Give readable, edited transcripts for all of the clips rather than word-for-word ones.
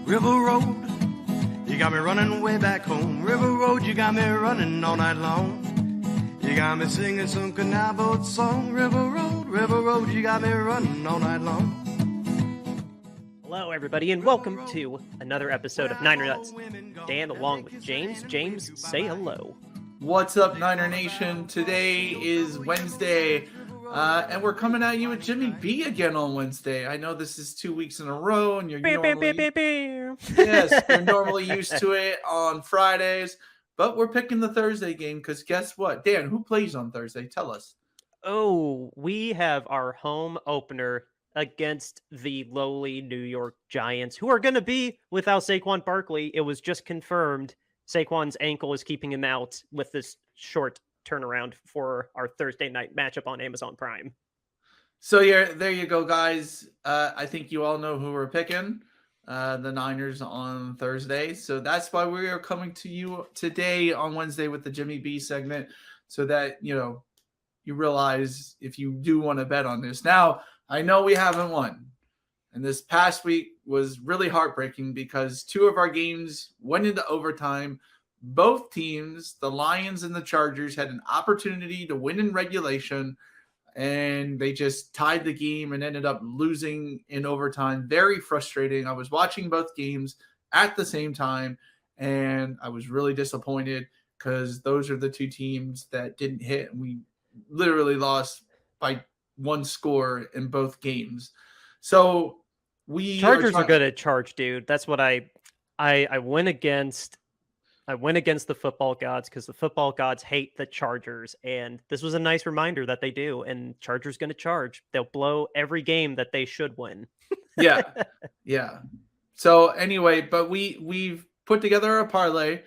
River Road, you got me running way back home. River Road, you got me running all night long. You got me singing some canal boat song. River Road, you got me running all night long. Hello, everybody, and welcome to another episode of Niner Nuts. Dan, along with James. James, say hello. What's up, Niner Nation? Today is Wednesday, and we're coming at you with Jimmy B again on Wednesday. I know this is 2 weeks in a row, and you're normally used to it on Fridays, but we're picking the Thursday game because guess what? Dan, who plays on Thursday? Tell us. Oh, we have our home opener against the lowly New York Giants, who are going to be without Saquon Barkley. It was just confirmed Saquon's ankle is keeping him out with this short turnaround for our Thursday night matchup on Amazon Prime. So there you go, guys. I think you all know who we're picking, the Niners on Thursday. So that's why we are coming to you today on Wednesday with the Jimmy B segment, so that you realize if you do want to bet on this. Now, I know we haven't won, and this past week was really heartbreaking because two of our games went into overtime. Both teams, the Lions and the Chargers, had an opportunity to win in regulation, and they just tied the game and ended up losing in overtime. Very frustrating. I was watching both games at the same time, and I was really disappointed because those are the two teams that didn't hit, and we literally lost by one score in both games. So Chargers are good at charge, dude. That's what I went against. I went against the football gods because the football gods hate the Chargers, and this was a nice reminder that they do. And Chargers going to charge. They'll blow every game that they should win. Yeah. So anyway, but we've put together a parlay. A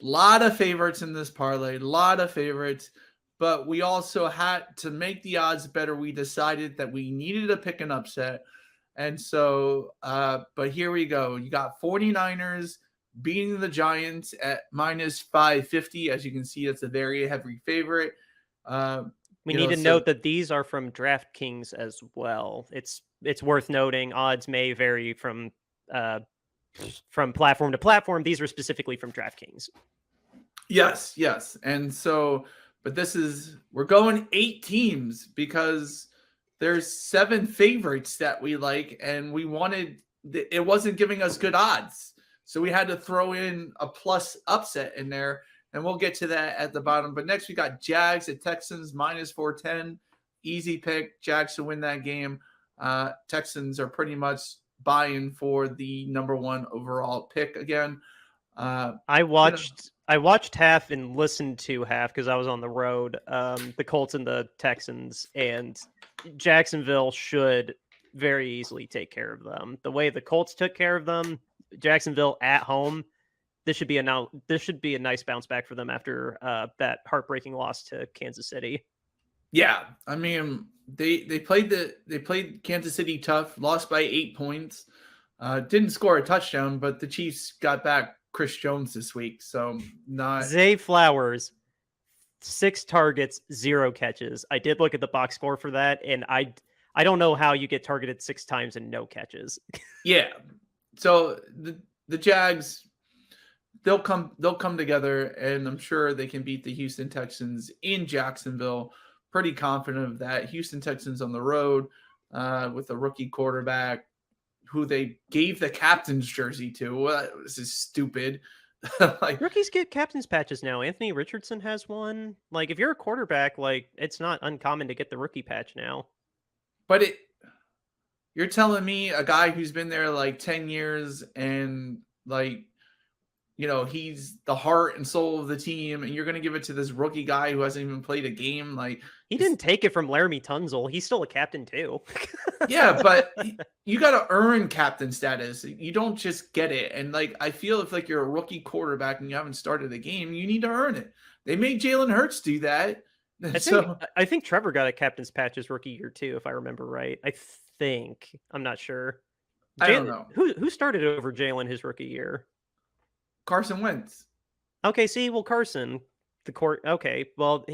lot of favorites in this parlay. But we also had to make the odds better. We decided that we needed to pick an upset. And so, but here we go. You got 49ers beating the Giants at minus 550. As you can see, that's a very heavy favorite. We need to note that these are from DraftKings as well. It's worth noting odds may vary from platform to platform. These are specifically from DraftKings. Yes. And so, but we're going 8 teams because there's 7 favorites that we like, and it wasn't giving us good odds. So we had to throw in a plus upset in there, and we'll get to that at the bottom. But next we got Jags at Texans minus 410. Easy pick. Jags to win that game. Texans are pretty much buying for the number 1 overall pick again. I watched half and listened to half because I was on the road. The Colts and the Texans, and Jacksonville should very easily take care of them. The way the Colts took care of them, Jacksonville at home, this should be a nice bounce back for them after that heartbreaking loss to Kansas City. Yeah, I mean they played Kansas City tough, lost by 8 points, didn't score a touchdown, but the Chiefs got back Chris Jones this week, so not Zay Flowers, 6 targets, 0 catches. I did look at the box score for that, and I don't know how you get targeted 6 times and no catches. Yeah, so the Jags, they'll come together, and I'm sure they can beat the Houston Texans in Jacksonville. Pretty confident of that. Houston Texans on the road with a rookie quarterback who they gave the captain's jersey to. This is stupid. Like, rookies get captain's patches now. Anthony Richardson has one. Like, if you're a quarterback, like, it's not uncommon to get the rookie patch now. But you're telling me a guy who's been there like 10 years and like, he's the heart and soul of the team, and you're going to give it to this rookie guy who hasn't even played a game? Like, he didn't take it from Laramie Tunzel. He's still a captain too. Yeah, but you got to earn captain status. You don't just get it. And like, I feel if like you're a rookie quarterback and you haven't started a game, you need to earn it. They made Jalen Hurts do that. I think Trevor got a captain's patch his rookie year too, if I remember right. I'm not sure. I don't know. Who started over Jalen his rookie year? Carson Wentz. Okay, see, well, Carson, the court. Okay, well,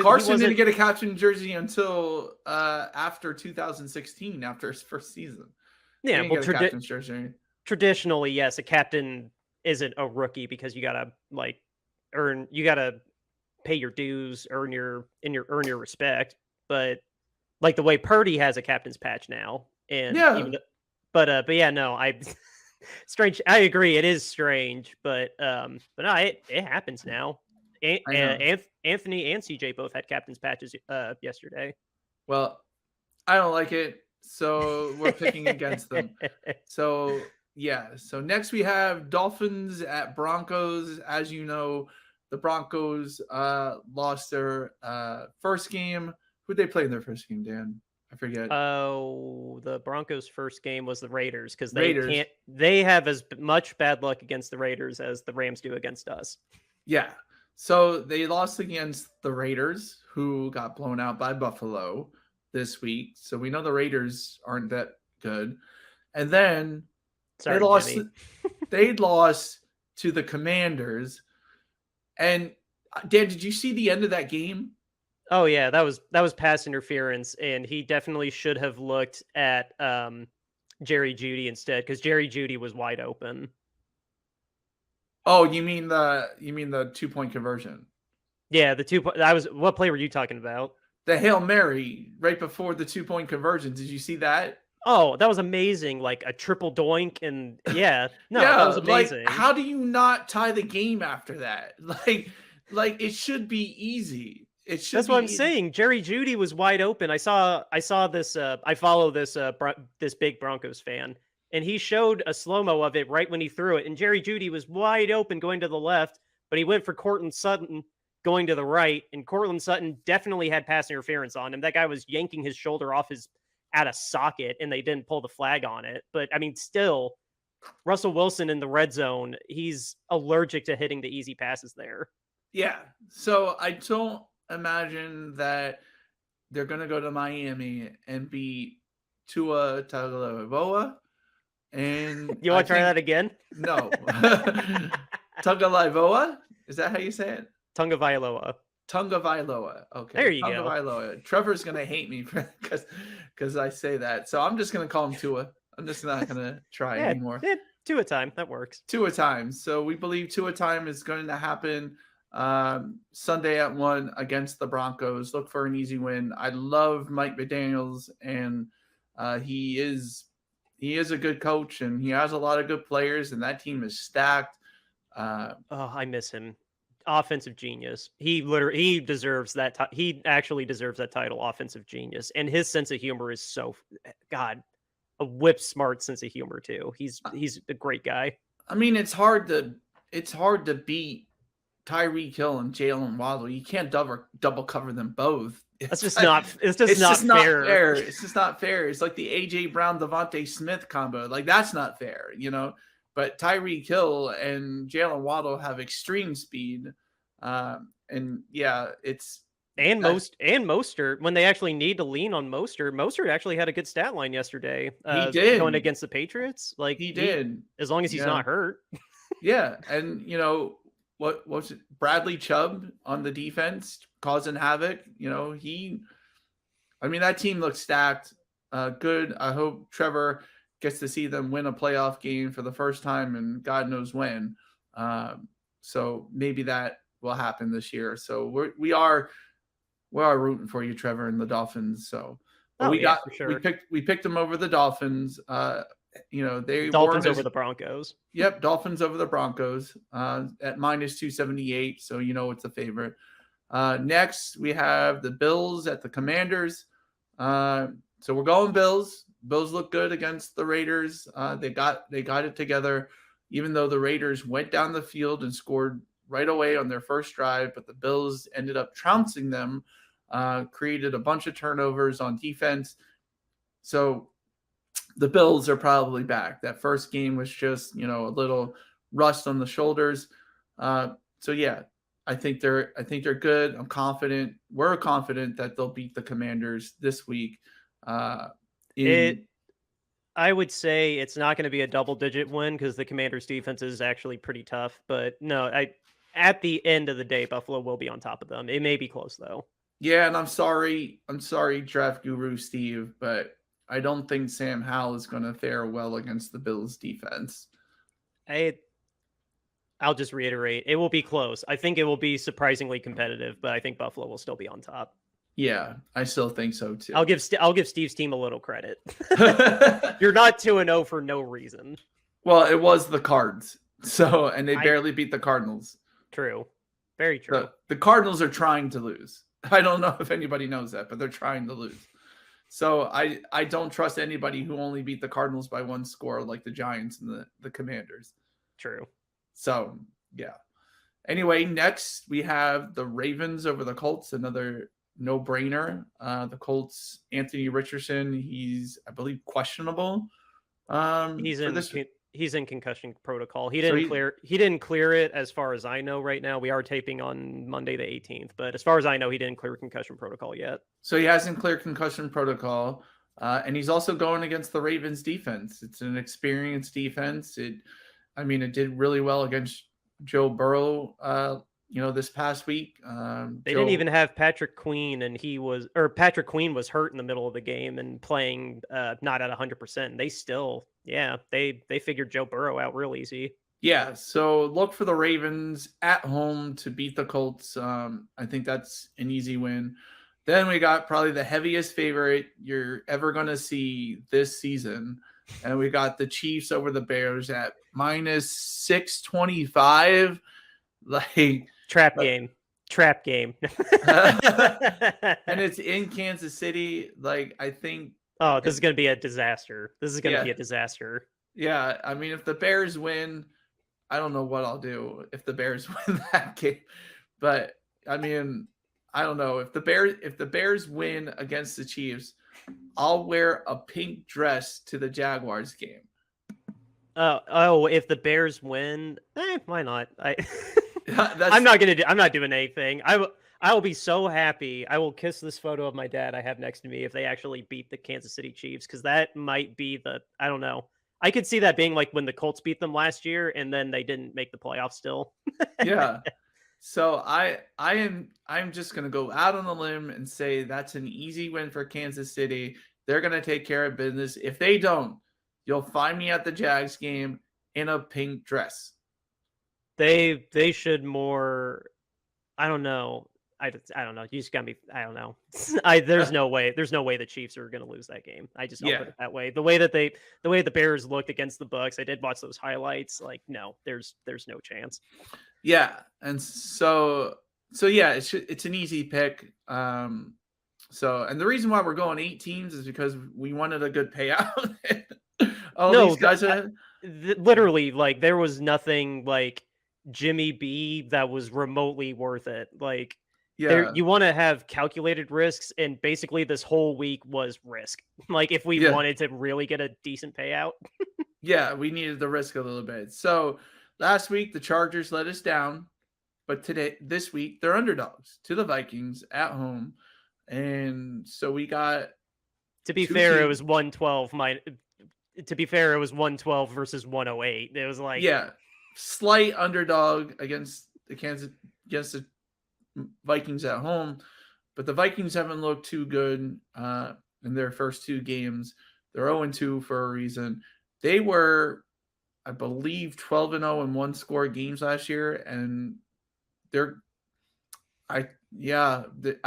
Carson didn't get a captain jersey until after 2016, after his first season. Yeah, well, captain's jersey. traditionally, yes, a captain isn't a rookie because you gotta you gotta pay your dues, earn your respect. But like the way Purdy has a captain's patch now, and Yeah, even but yeah, no, I strange. I agree, it is strange, but no, it happens now. I know. Anthony and CJ both had captain's patches yesterday. Well, I don't like it, so we're picking against them. So yeah. So next we have Dolphins at Broncos. As you know, the Broncos lost their first game. Who'd they play in their first game, Dan? I forget. Oh, the Broncos' first game was the Raiders because Raiders. they have as much bad luck against the Raiders as the Rams do against us. Yeah. So they lost against the Raiders, who got blown out by Buffalo this week. So we know the Raiders aren't that good. And then Sorry, Jimmy. They lost to the Commanders. And Dan, did you see the end of that game? Oh yeah, that was pass interference, and he definitely should have looked at Jerry Jeudy instead because Jerry Jeudy was wide open. Oh, you mean the 2-point conversion? Yeah, what play were you talking about? The Hail Mary right before the 2-point conversion. Did you see that? Oh, that was amazing! Like a triple doink, and yeah, no, Yeah, that was amazing. Like, how do you not tie the game after that? Like it should be easy. It should. That's what I'm saying. Jerry Jeudy was wide open. I saw this. I follow this this big Broncos fan, and he showed a slow mo of it right when he threw it. And Jerry Jeudy was wide open going to the left, but he went for Courtland Sutton going to the right, and Courtland Sutton definitely had pass interference on him. That guy was yanking his shoulder off his out of socket, and they didn't pull the flag on it. But I mean, still, Russell Wilson in the red zone, he's allergic to hitting the easy passes there. Yeah. So I don't imagine that they're going to go to Miami and beat Tua Tagovailoa. And you want to try that again? No. Tagovailoa? Is that how you say it? Tagovailoa. Okay. There you go. Tagovailoa. Trevor's going to hate me because I say that. So I'm just going to call him Tua. I'm just not going to try anymore. Yeah, Tua time. That works. Tua time. So we believe Tua time is going to happen Sunday at 1 against the Broncos. Look for an easy win. I love Mike McDaniels, and he is a good coach, and he has a lot of good players, and that team is stacked. I miss him. Offensive genius. He deserves that. He actually deserves that title, offensive genius, and his sense of humor is a whip smart sense of humor too. He's a great guy. I mean, it's hard to beat Tyreek Hill and Jalen Waddle. You can't double cover them both. It's just not fair. It's just not fair. It's like the AJ Brown Devontae Smith combo. Like, that's not fair, But Tyreek Hill and Jalen Waddle have extreme speed. And yeah, Mostert, when they actually need to lean on Mostert actually had a good stat line yesterday. He did going against the Patriots. Like he did, as long as he's not hurt. Yeah, and what was it? Bradley Chubb on the defense causing havoc. That team looks stacked. Good. I hope Trevor gets to see them win a playoff game for the first time and God knows when. So maybe that will happen this year. So we are rooting for you, Trevor, and the Dolphins. So we picked them over the Dolphins. They Dolphins over the Broncos. Yep, Dolphins over the Broncos at -278. So it's a favorite. Next we have the Bills at the Commanders. So we're going Bills. Bills look good against the Raiders. They got it together, even though the Raiders went down the field and scored right away on their first drive, but the Bills ended up trouncing them, created a bunch of turnovers on defense. So the Bills are probably back. That first game was just, a little rust on the shoulders. So yeah, I think they're good. I'm confident. We're confident that they'll beat the Commanders this week. I would say it's not going to be a double-digit win because the Commanders' defense is actually pretty tough. But no, at the end of the day, Buffalo will be on top of them. It may be close though. Yeah, and I'm sorry, draft guru Steve, but I don't think Sam Howell is going to fare well against the Bills defense. I'll just reiterate, it will be close. I think it will be surprisingly competitive, but I think Buffalo will still be on top. Yeah, I still think so too. I'll give Steve's team a little credit. You're not 2-0 for no reason. Well, it was the Cards. So, and they barely beat the Cardinals. True. Very true. The Cardinals are trying to lose. I don't know if anybody knows that, but they're trying to lose. So I don't trust anybody who only beat the Cardinals by one score like the Giants and the Commanders. True. So, yeah. Anyway, next we have the Ravens over the Colts, another no-brainer. The Colts, Anthony Richardson, he's, I believe, questionable. He's in concussion protocol. He didn't clear it as far as I know right now. We are taping on Monday the 18th, but as far as I know, he didn't clear concussion protocol yet. So he hasn't cleared concussion protocol. And he's also going against the Ravens defense. It's an experienced defense. It did really well against Joe Burrow, this past week. They didn't even have Patrick Queen, and Patrick Queen was hurt in the middle of the game and playing not at 100%. They still, they figured Joe Burrow out real easy. Yeah, so look for the Ravens at home to beat the Colts. I think that's an easy win. Then we got probably the heaviest favorite you're ever going to see this season. And we got the Chiefs over the Bears at minus 625. Trap game. And it's in Kansas City. I think. Oh, this is going to be a disaster. Yeah. I mean, if the Bears win, I don't know what I'll do if the Bears win that game. But I mean, I don't know if the Bears win against the Chiefs, I'll wear a pink dress to the Jaguars game. If the Bears win, why not? I'm not doing anything. I will be so happy. I will kiss this photo of my dad I have next to me if they actually beat the Kansas City Chiefs, because that might be I don't know. I could see that being like when the Colts beat them last year and then they didn't make the playoffs still. Yeah. So I'm just gonna go out on a limb and say that's an easy win for Kansas City. They're gonna take care of business. If they don't, you'll find me at the Jags game in a pink dress. They should more. I don't know. I don't know. You just got me. I don't know. There's no way the Chiefs are going to lose that game. I just don't put it that way. The way the Bears looked against the Bucks, I did watch those highlights. No, there's no chance. Yeah, and so yeah, it's an easy pick. And the reason why we're going 8 teams is because we wanted a good payout. These guys are literally there was nothing like Jimmy B that was remotely worth it. You want to have calculated risks, and basically this whole week was risk. If we wanted to really get a decent payout. Yeah, we needed the risk a little bit. So last week the Chargers let us down, but this week they're underdogs to the Vikings at home, and so we got. To be fair, it was 112. To be fair, it was 112 versus 108. It was slight underdog against the Vikings at home, but the Vikings haven't looked too good in their first 2 games. They're 0-2 for a reason. They were, I believe, 12-0 in one-score games last year, and I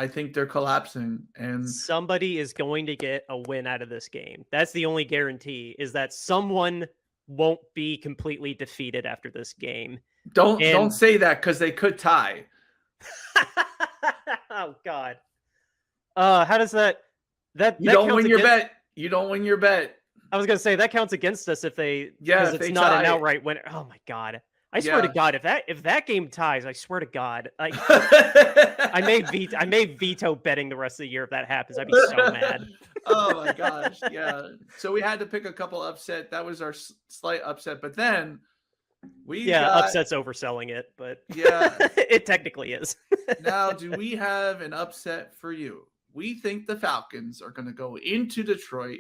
think they're collapsing. And somebody is going to get a win out of this game. That's the only guarantee, is that someone won't be completely defeated after this game. Don't say that, because they could tie. Oh God. How does that you don't win your bet. You don't win your bet. I was gonna say that counts against us if it's not an outright winner. Oh my God. I swear to God, if that game ties, I swear to God, I may veto betting the rest of the year if that happens. I'd be so mad. Oh my gosh, yeah. So we had to pick a couple upset. That was our slight upset, but then upset's overselling it, but it technically is. Now, do we have an upset for you? We think the Falcons are going to go into Detroit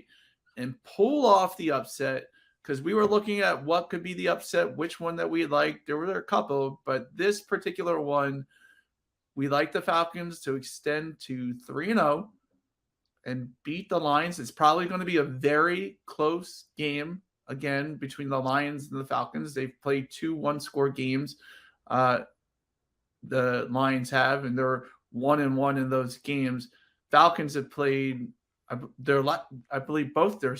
and pull off the upset, because we were looking at what could be the upset, which one that we liked. There were a couple, but this particular one, we like the Falcons to extend to 3-0. and beat the Lions. It's probably going to be a very close game again between the Lions and the Falcons. They've played 2 one-score games. The Lions have, and they're 1-1 in those games. Falcons have played. I believe both their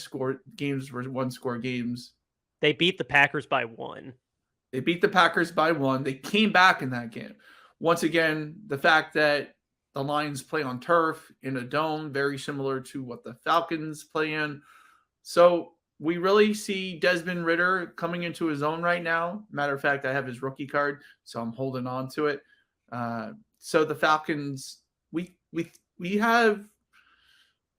games were one-score games. They beat the Packers by 1. They beat the Packers by 1. They came back in that game. Once again, the fact that the Lions play on turf in a dome, very similar to what the Falcons play in. So we really see Desmond Ridder coming into his own right now. Matter of fact, I have his rookie card, so I'm holding on to it. So the Falcons, we think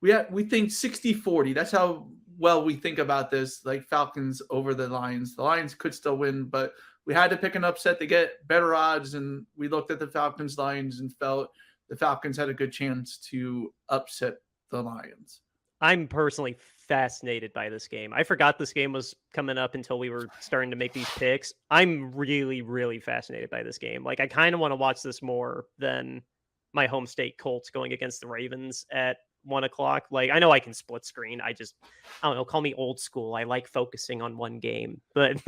60-40. That's how well we think about this, like Falcons over the Lions. The Lions could still win, but we had to pick an upset to get better odds, and we looked at the Falcons Lions and felt the Falcons had a good chance to upset the Lions. I'm personally fascinated by this game. I forgot this game was coming up until we were starting to make these picks. I'm really, really fascinated by this game. Like, I kind of want to watch this more than my home state Colts going against the Ravens at 1:00. Like, I know I can split screen. I don't know. Call me old school. I like focusing on one game, but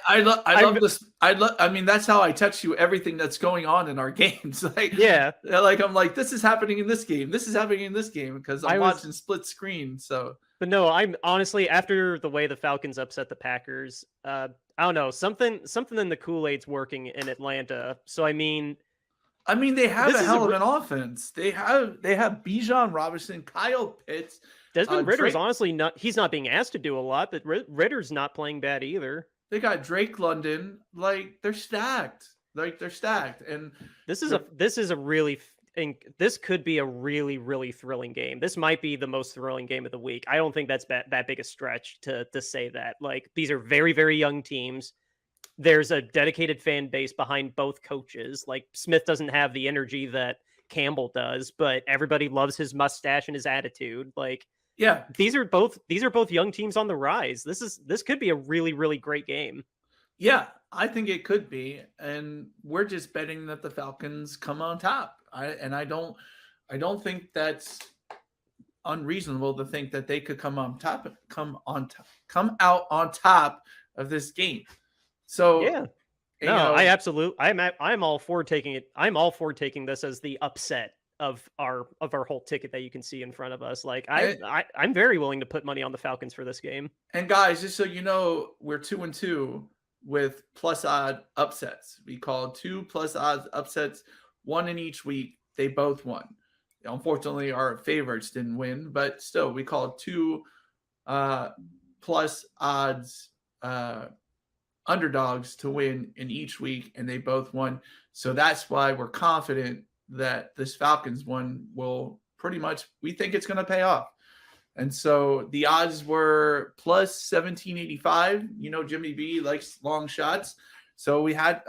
I love this. I mean, that's how I text you everything that's going on in our games. Like, yeah, like I'm like, this is happening in this game. This is happening in this game because I'm watching split screen. So, but no, I'm honestly, after the way the Falcons upset the Packers, I don't know, something in the Kool-Aid's working in Atlanta. So I mean, they have a hell of an offense. They have Bijan Robinson, Kyle Pitts. Desmond Ritter's honestly he's not being asked to do a lot, but Ritter's not playing bad either. They got Drake London. Like, they're stacked. And this could be a really, really thrilling game. This might be the most thrilling game of the week. I don't think that's that big a stretch to say that. Like, these are very, very young teams. There's a dedicated fan base behind both coaches. Like, Smith doesn't have the energy that Campbell does, but everybody loves his mustache and his attitude. Like, yeah, these are both young teams on the rise. This could be a really, really great game. Yeah, I think it could be, and we're just betting that the Falcons come on top. I don't think that's unreasonable to think that they could come out on top of this game. So yeah, I'm all for taking it. I'm all for taking this as the upset of our whole ticket that you can see in front of us. Like, I'm very willing to put money on the Falcons for this game. And guys, just so you know, we're 2-2 with plus odd upsets. We called 2 plus odds upsets, 1 in each week. They both won. Unfortunately, our favorites didn't win, but still, we called 2 plus odds underdogs to win in each week, and they both won. So that's why we're confident that this Falcons one will we think it's going to pay off. And so the odds were plus 1785. Jimmy B likes long shots. So we had,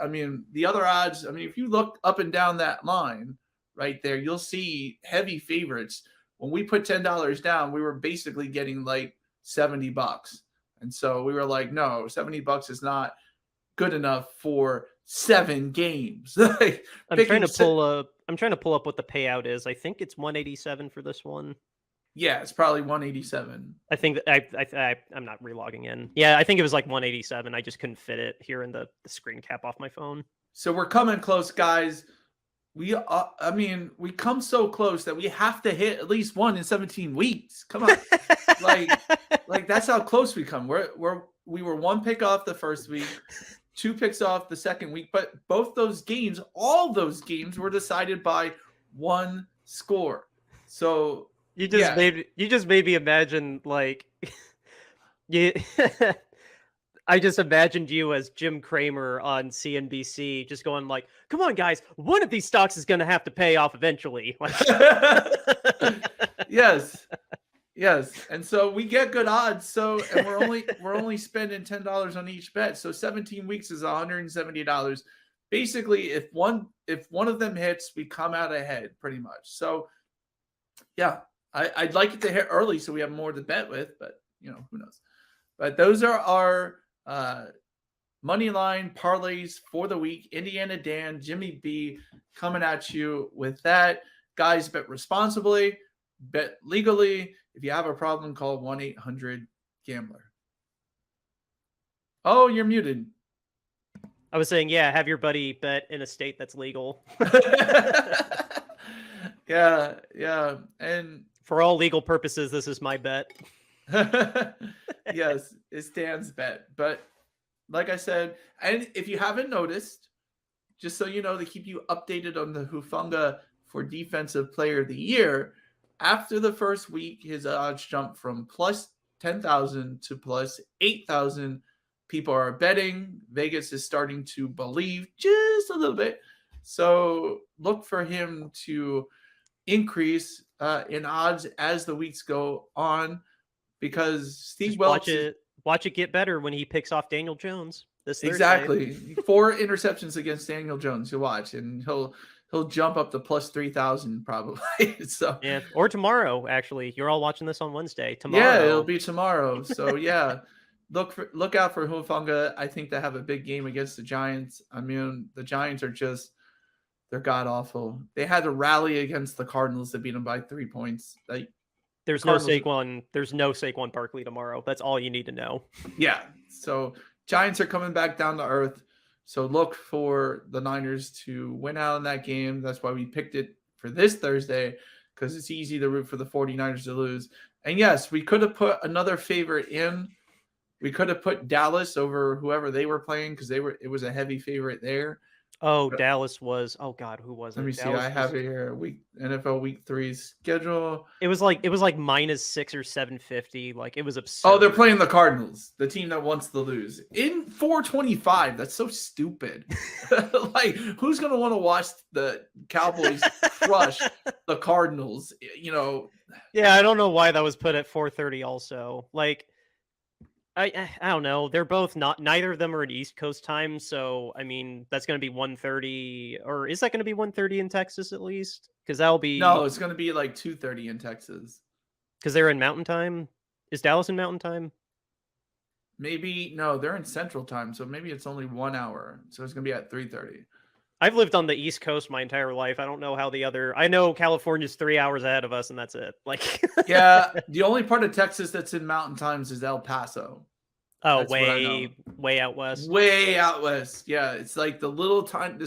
the other odds, if you look up and down that line right there, you'll see heavy favorites. When we put $10 down, we were basically getting like $70. And so we were like, no, $70 is not good enough for 7 games. I'm trying to pull up what the payout is. I think it's 187 for this one. Yeah, it's probably 187. I think that I'm not relogging in. Yeah, I think it was like 187. I just couldn't fit it here in the screen cap off my phone. So we're coming close, guys. We come so close that we have to hit at least 1 in 17 weeks. Come on. like that's how close we come. We were 1 pick off the first week, 2 picks off the second week, but all those games were decided by 1 score. So you just made me imagine, like, I just imagined you as Jim Cramer on CNBC, just going like, "Come on, guys, one of these stocks is going to have to pay off eventually." Yes. And so we get good odds. So, and we're only spending $10 on each bet. So 17 weeks is $170. Basically, if one of them hits, we come out ahead pretty much. So yeah, I'd like it to hit early so we have more to bet with, but who knows. But those are our money line parlays for the week. Indiana Dan, Jimmy B coming at you with that. Guys, bet responsibly. Bet legally. If you have a problem, call 1-800-GAMBLER. Oh, you're muted. I was saying, yeah, have your buddy bet in a state that's legal. Yeah. And for all legal purposes, this is my bet. yes, it's Dan's bet. But like I said, and if you haven't noticed, just so you know, to keep you updated on the Hufanga for Defensive Player of the Year, after the first week, his odds jumped from plus 10,000 to plus 8,000. People are betting. Vegas is starting to believe just a little bit. So look for him to increase in odds as the weeks go on, because Steve Welch watch it get better when he picks off Daniel Jones this Thursday. Exactly. 4 interceptions against Daniel Jones. You watch, and he'll jump up to plus 3,000 probably. So yeah, or tomorrow. Actually, you're all watching this on Wednesday. Tomorrow, yeah, it'll be tomorrow. So yeah, look out for Hufanga. I think they have a big game against the Giants. I mean, the Giants are they're god awful. They had to rally against the Cardinals to beat them by 3 points. There's no Saquon Barkley tomorrow. That's all you need to know. Yeah. So Giants are coming back down to earth. So look for the Niners to win out in that game. That's why we picked it for this Thursday, because it's easy to root for the 49ers to lose. And yes, we could have put another favorite in. We could have put Dallas over whoever they were playing, because it was a heavy favorite there. Oh, but Dallas was. Oh God, who was it? Let me see. I have it here. NFL Week 3 schedule. It was like -6 or 750. Like, it was absurd. Oh, they're playing the Cardinals, the team that wants to lose, in 425. That's so stupid. Like, who's gonna want to watch the Cowboys crush the Cardinals? Yeah, I don't know why that was put at 4:30. Also, like, I don't know. They're both neither of them are at East Coast time. So, I mean, that's going to be 1:30, or is that going to be 1:30 in Texas at least? Because that'll be... No, it's going to be like 2:30 in Texas. Because they're in Mountain Time? Is Dallas in Mountain Time? Maybe, no, they're in Central Time. So maybe it's only 1 hour. So it's going to be at 3:30. I've lived on the East Coast my entire life. I don't know how I know California's 3 hours ahead of us, and that's it. Like, yeah, the only part of Texas that's in Mountain Times is El Paso. Oh, way out west. Way out west. Yeah, it's like this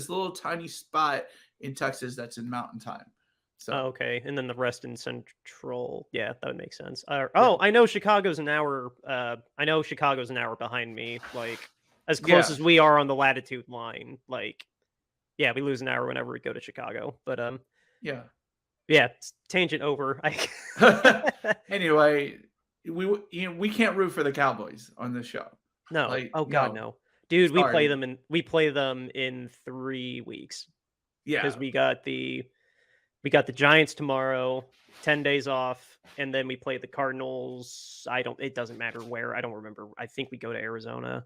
little tiny spot in Texas that's in Mountain Time. So okay, and then the rest in Central. Yeah, that would make sense. I know Chicago's an hour. Chicago's an hour behind me. Like, as close as we are on the latitude line. Like, yeah, we lose an hour whenever we go to Chicago. But yeah, tangent over. Anyway, we can't root for the Cowboys on this show. No. No. Dude, sorry. we play them in 3 weeks. Yeah. Because we got the Giants tomorrow, 10 days off, and then we play the Cardinals. It doesn't matter where. I don't remember. I think we go to Arizona.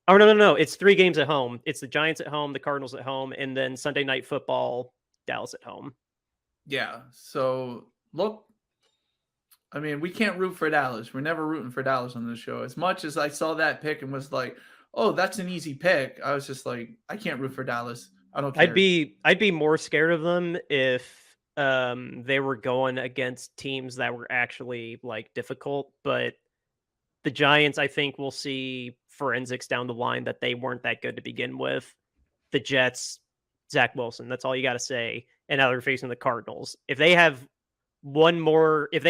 Oh, no. It's 3 games at home. It's the Giants at home, the Cardinals at home, and then Sunday Night Football, Dallas at home. Yeah. So, look, I mean, we can't root for Dallas. We're never rooting for Dallas on this show. As much as I saw that pick and was like, oh, that's an easy pick, I was just like, I can't root for Dallas. I don't care. I'd be more scared of them if they were going against teams that were actually, like, difficult. But the Giants, I think we'll see forensics down the line that they weren't that good to begin with. The Jets, Zach Wilson, that's all you got to say. And now they're facing the Cardinals. If they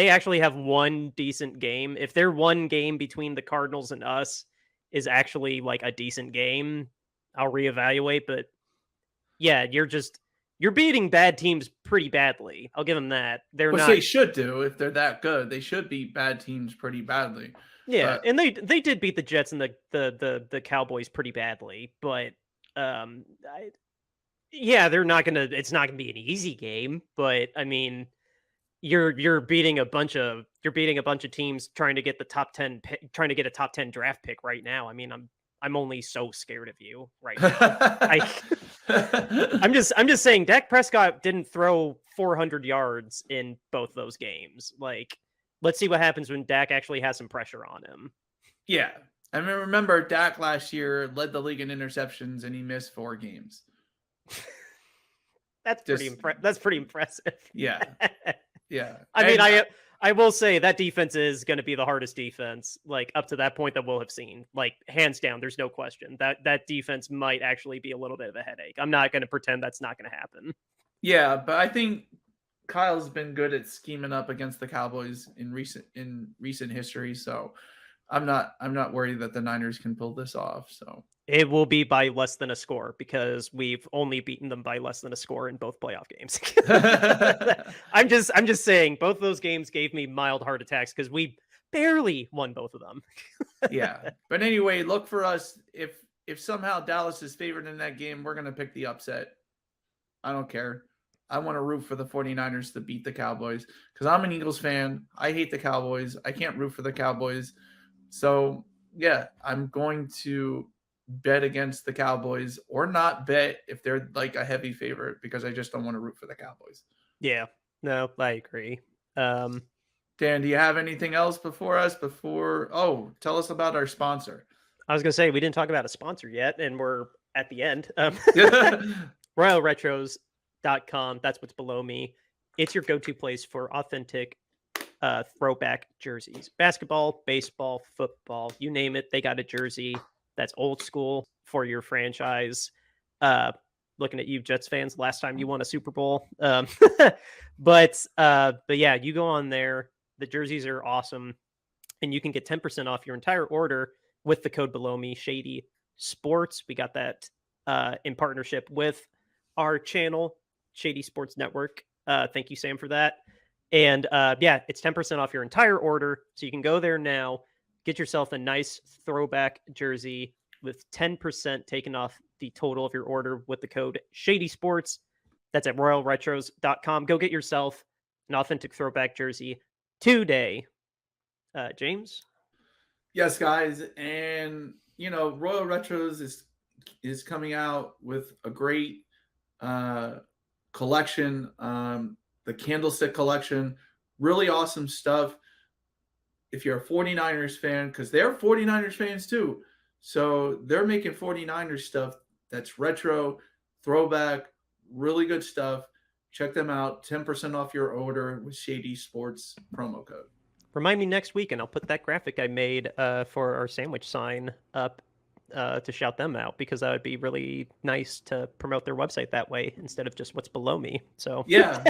actually have one decent game, if their one game between the Cardinals and us is actually like a decent game, I'll reevaluate. But yeah, you're beating bad teams pretty badly. I'll give them that. They should do. If they're that good, they should beat bad teams pretty badly. Yeah, and they did beat the Jets and the Cowboys pretty badly, but they're not gonna. It's not gonna be an easy game, but I mean, you're beating a bunch of teams trying to get the top 10 trying to get a top 10 draft pick right now. I mean, I'm only so scared of you right now. I'm just saying, Dak Prescott didn't throw 400 yards in both those games. Like, let's see what happens when Dak actually has some pressure on him. Yeah. I mean, remember Dak last year led the league in interceptions and he missed 4 games. That's pretty impressive. Yeah. Yeah. I mean, I will say that defense is going to be the hardest defense, like up to that point that we'll have seen. Like hands down, there's no question that defense might actually be a little bit of a headache. I'm not going to pretend that's not going to happen. Yeah, but I think Kyle's been good at scheming up against the Cowboys in recent history, so I'm not worried that the Niners can pull this off. So It will be by less than a score because we've only beaten them by less than a score in both playoff games. I'm just saying both those games gave me mild heart attacks because we barely won both of them. yeah, but anyway, look for us if somehow Dallas is favored in that game, we're gonna pick the upset. I don't care. I want to root for the 49ers to beat the Cowboys because I'm an Eagles fan. I hate the Cowboys. I can't root for the Cowboys. So, yeah, I'm going to bet against the Cowboys or not bet if they're like a heavy favorite because I just don't want to root for the Cowboys. Yeah, no, I agree. Dan, do you have anything else before us? Tell us about our sponsor. I was going to say, we didn't talk about a sponsor yet, and we're at the end. RoyalRetros.com. That's what's below me. It's your go-to place for authentic throwback jerseys. Basketball, baseball, football, you name it. They got a jersey that's old school for your franchise. Looking at you, Jets fans, last time you won a Super Bowl. But yeah, you go on there. The jerseys are awesome. And you can get 10% off your entire order with the code below me, Shady Sports. We got that in partnership with our channel, Shady Sports Network. Thank you, Sam, for that. And yeah, it's 10% off your entire order. So you can go there now, get yourself a nice throwback jersey with 10% taken off the total of your order with the code Shady Sports. That's at royalretros.com. Go get yourself an authentic throwback jersey today. James? Yes, guys. And, Royal Retros is coming out with a great collection. The Candlestick collection, really awesome stuff. If you're a 49ers fan, because they're 49ers fans too. So they're making 49ers stuff that's retro, throwback, really good stuff. Check them out. 10% off your order with Shady Sports promo code. Remind me next week, and I'll put that graphic I made for our sandwich sign up to shout them out, because that would be really nice to promote their website that way instead of just what's below me. So yeah.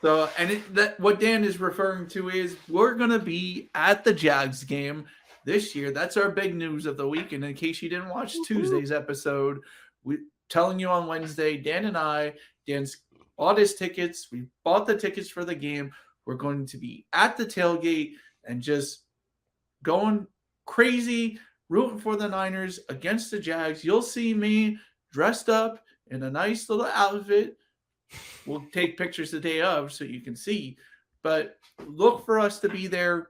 So, and what Dan is referring to is we're gonna be at the Jags game this year. That's our big news of the week. And in case you didn't watch Tuesday's episode, we telling you on Wednesday, Dan's bought his tickets. We bought the tickets for the game. We're going to be at the tailgate and just going crazy, rooting for the Niners against the Jags. You'll see me dressed up in a nice little outfit. We'll take pictures the day of so you can see. But look for us to be there.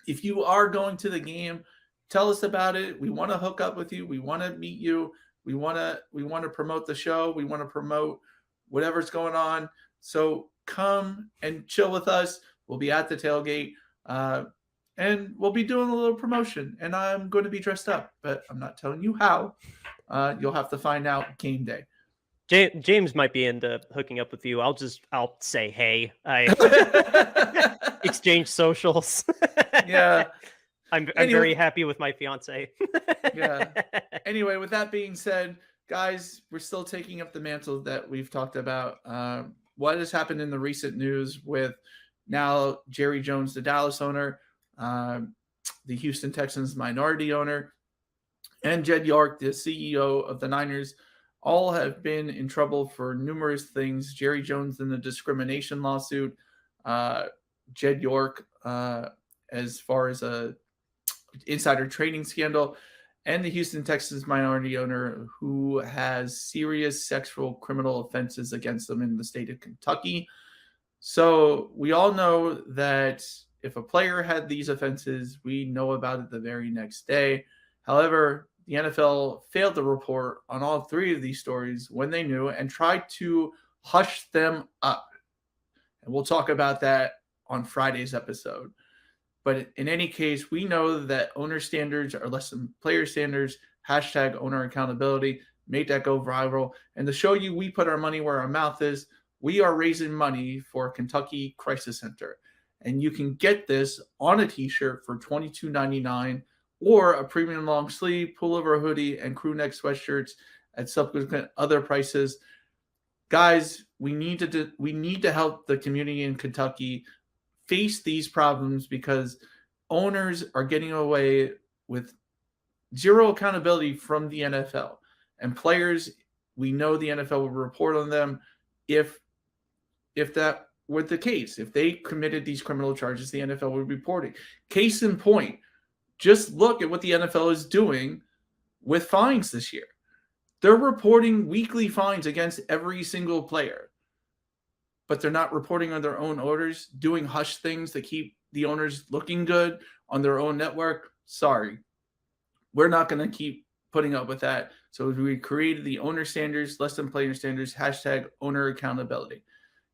If you are going to the game, tell us about it. We want to hook up with you. We want to meet you. We want to promote the show. We want to promote whatever's going on. So come and chill with us. We'll be at the tailgate. And we'll be doing a little promotion. And I'm going to be dressed up, but I'm not telling you how. You'll have to find out game day. James might be into hooking up with you. I'll say hey. I exchange socials. Yeah. I'm very happy with my fiance. Yeah. Anyway, with that being said, guys, we're still taking up the mantle that we've talked about. What has happened in the recent news with now Jerry Jones, the Dallas owner, the Houston Texans minority owner, and Jed York, the CEO of the Niners, all have been in trouble for numerous things. Jerry Jones in the discrimination lawsuit, Jed York as far as a insider trading scandal, and the Houston Texans minority owner who has serious sexual criminal offenses against them in the state of Kentucky. So we all know that if a player had these offenses, we know about it the very next day. However, the NFL failed to report on all three of these stories when they knew and tried to hush them up. And we'll talk about that on Friday's episode. But in any case, we know that owner standards are less than player standards. Hashtag owner accountability. Make that go viral. And to show you we put our money where our mouth is, we are raising money for Kentucky Crisis Center. And you can get this on a t-shirt for $22.99 or a premium long sleeve, pullover hoodie, and crew neck sweatshirts at subsequent other prices. Guys, we need to help the community in Kentucky face these problems because owners are getting away with zero accountability from the NFL. And players, we know the NFL will report on them if that were the case. If they committed these criminal charges, the NFL would be reporting. Case in point, just look at what the NFL is doing with fines this year. They're reporting weekly fines against every single player, but they're not reporting on their own orders, doing hush things to keep the owners looking good on their own network. Sorry, we're not going to keep putting up with that. So we created the owner standards, less than player standards, #owner accountability.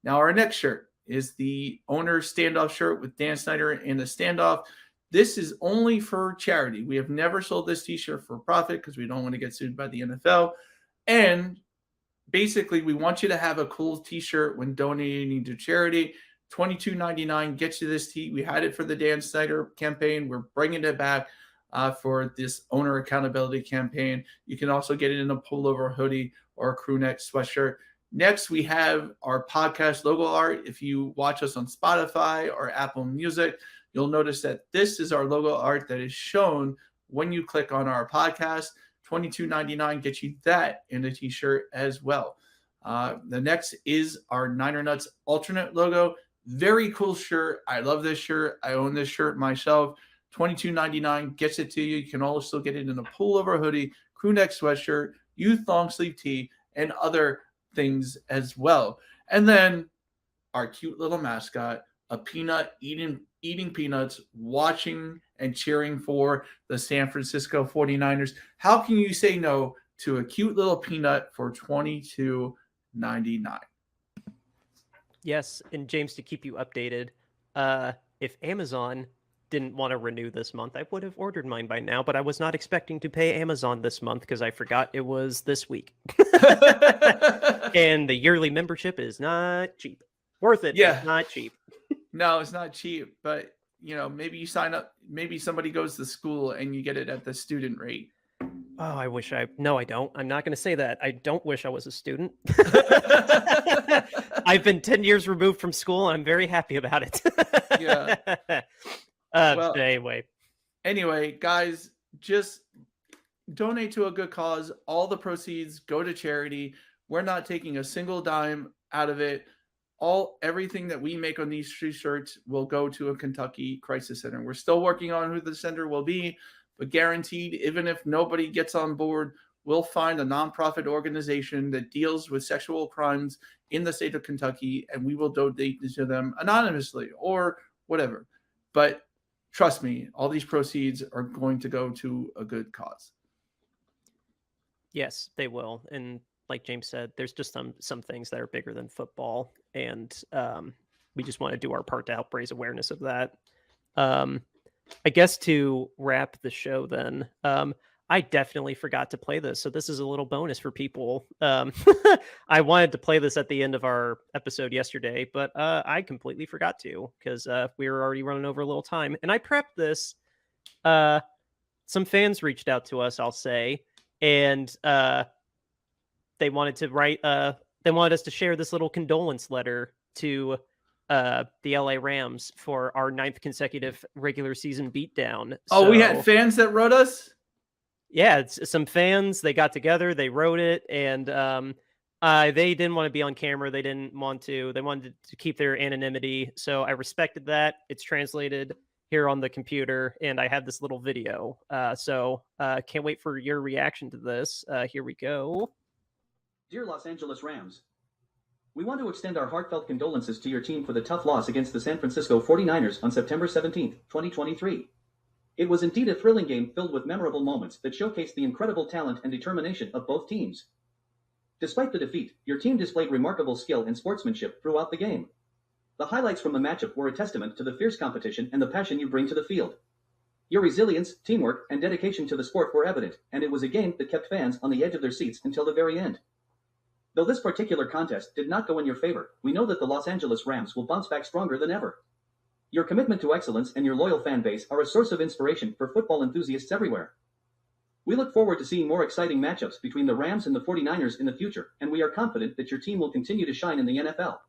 Now our next shirt is the owner standoff shirt with Dan Snyder in the standoff. This is only for charity. We have never sold this t-shirt for profit because we don't want to get sued by the NFL. And basically, we want you to have a cool t-shirt when donating to charity. $22.99 gets you this tee. We had it for the Dan Snyder campaign. We're bringing it back for this owner accountability campaign. You can also get it in a pullover hoodie or a crew neck sweatshirt. Next, we have our podcast logo art. If you watch us on Spotify or Apple Music, you'll notice that this is our logo art that is shown when you click on our podcast. $22.99 gets you that in a t-shirt as well. The next is our Niner Nuts alternate logo. Very cool shirt. I love this shirt. I own this shirt myself. $22.99 gets it to you. You can also get it in a pullover hoodie, crew neck sweatshirt, youth long sleeve tee, and other things as well. And then our cute little mascot, a peanut eating peanuts, watching and cheering for the San Francisco 49ers. How can you say no to a cute little peanut for $22.99? Yes, and James, to keep you updated, if Amazon didn't want to renew this month, I would have ordered mine by now, but I was not expecting to pay Amazon this month because I forgot it was this week. And the yearly membership is not cheap. Worth it, Yeah. but not cheap. No, it's not cheap, but maybe you sign up, maybe somebody goes to school and you get it at the student rate. Oh, no, I don't. I'm not going to say that. I don't wish I was a student. I've been 10 years removed from school and I'm very happy about it. Yeah. But anyway, guys, just donate to a good cause. All the proceeds go to charity. We're not taking a single dime out of it. Everything that we make on these shirts will go to a Kentucky Crisis Center. We're still working on who the center will be, but guaranteed, even if nobody gets on board, we'll find a nonprofit organization that deals with sexual crimes in the state of Kentucky, and we will donate to them anonymously or whatever. But trust me, all these proceeds are going to go to a good cause. Yes, they will. And like James said, there's just some things that are bigger than football, and we just want to do our part to help raise awareness of that. I guess to wrap the show then, I definitely forgot to play this, so this is a little bonus for people. I wanted to play this at the end of our episode yesterday, but I completely forgot to because we were already running over a little time, and I prepped this. Some fans reached out to us, I'll say, and they wanted to write. They wanted us to share this little condolence letter to the LA Rams for our 9th consecutive regular season beatdown. Oh, we had fans that wrote us? Yeah, it's some fans. They got together, they wrote it, and they didn't want to be on camera. They wanted to keep their anonymity. So I respected that. It's translated here on the computer, and I have this little video. So can't wait for your reaction to this. Here we go. Dear Los Angeles Rams, we want to extend our heartfelt condolences to your team for the tough loss against the San Francisco 49ers on September 17, 2023. It was indeed a thrilling game filled with memorable moments that showcased the incredible talent and determination of both teams. Despite the defeat, your team displayed remarkable skill and sportsmanship throughout the game. The highlights from the matchup were a testament to the fierce competition and the passion you bring to the field. Your resilience, teamwork, and dedication to the sport were evident, and it was a game that kept fans on the edge of their seats until the very end. Though this particular contest did not go in your favor, we know that the Los Angeles Rams will bounce back stronger than ever. Your commitment to excellence and your loyal fan base are a source of inspiration for football enthusiasts everywhere. We look forward to seeing more exciting matchups between the Rams and the 49ers in the future, and we are confident that your team will continue to shine in the NFL.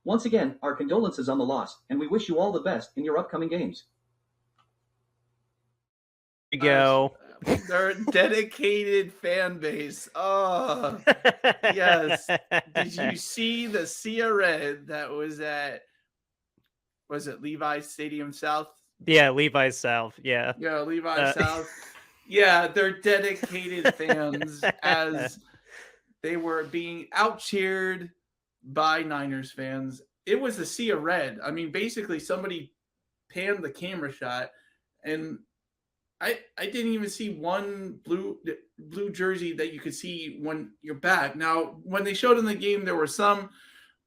Once again, our condolences on the loss, and we wish you all the best in your upcoming games. There you go. Their dedicated fan base. Oh, yes. Did you see the Sea Red that was at, was it Levi's Stadium South? Yeah, Levi's South. Yeah. Yeah, Levi's South. Yeah, they're dedicated fans as they were being out-cheered by Niners fans. It was the Sea of Red. I mean, basically somebody panned the camera shot, and I didn't even see one blue jersey that you could see when you're back. Now, when they showed in the game, there were some,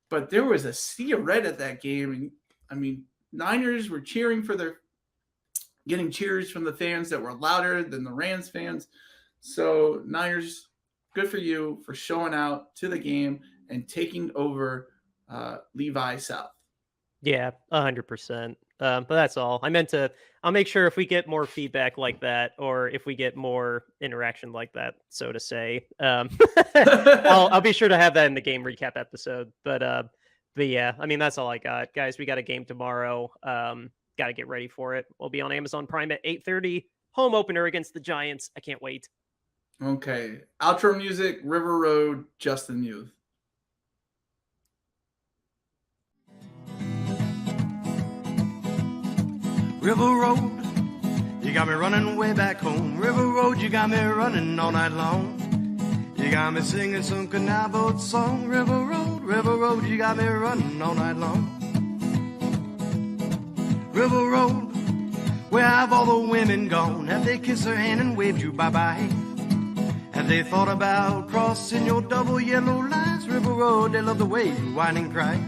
but there was a Sea of Red at that game. And I mean, Niners were cheering for getting cheers from the fans that were louder than the Rams fans. So Niners, good for you for showing out to the game and taking over Levi South. Yeah, 100%. But that's all. I'll make sure if we get more feedback like that, or if we get more interaction like that, so to say, I'll be sure to have that in the game recap episode. But yeah, I mean, that's all I got, guys. We got a game tomorrow. Got to get ready for it. We'll be on Amazon Prime at 8:30. Home opener against the Giants. I can't wait. Okay. Outro music, River Road, Justin Youth. River Road, you got me running way back home. River Road, you got me running all night long. You got me singing some canal boat song. River Road, you got me running all night long. River Road, where have all the women gone? Have they kissed her hand and waved you bye-bye? Have they thought about crossing your double yellow lines? River Road, they love the way you whine and cry.